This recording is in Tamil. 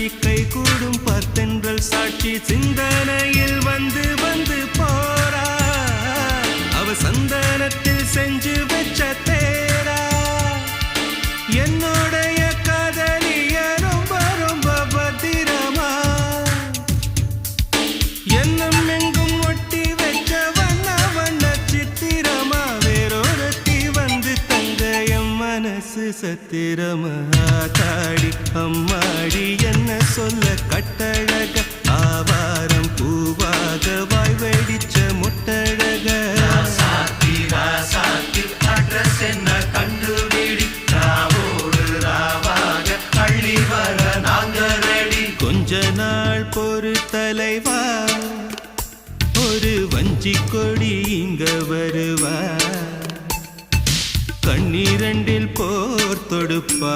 காட்சி கை கூடும் பார்த்தென்றல் சாட்சி சிந்தனையில் வந்து வந்து போறா அவ சந்தனத்தில் செஞ்சு வச்ச தேரா என்னுடைய காதலிய ரொம்ப ரொம்ப பத்திரமா என்னும் எங்கும் ஒட்டி வச்ச வண்ண வண்ண சித்திரமா வேறொருத்தி வந்து தங்க என் மனசு சத்திரமா தாடி அம்மாடி என்ன சொல்ல கட்டழக ஆவாரம் பூவாக வாய் வெடிச்ச முட்டழக அட்ரஸ் என்ன கண்டுபிடி ராவோடு ராவாக அள்ளி வர நாங்க ரெடி கொஞ்ச நாள் பொறு தலைவா ஒரு வஞ்சி கொடி இங்க வருவா கண்ணீரண்டில் போர் தொடுப்பா